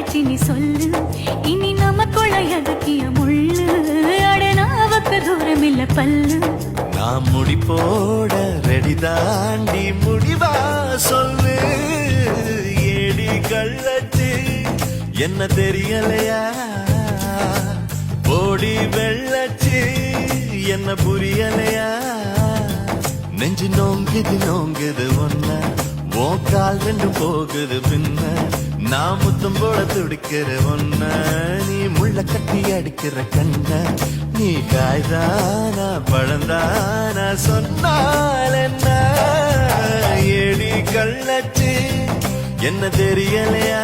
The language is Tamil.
பேச்சு நீ சொல்லு இனி நமக்குள்ள எதுக்கிய முள்ளு அடனாவுக்கு தூரம் இல்ல பல்லு நான் முடி போட ரெடி தாண்டி முடிவா சொல்லு ஏடி கள்ளச்சு என்ன தெரியலையா ஓடி வெள்ளச்சு என்ன புரியலையா நெஞ்சு நோங்குது ஒன்ன கால் ரெண்டு போகுது பின்ன நான் முத்தம் போட துடிக்கிற ஒன்ன நீ முள்ள கட்டி அடிக்கிற கண்ண நீ காய்தானா பழந்தானா சொன்னால் என்ன ஏடி கள்ளச்சு என்ன தெரியலையா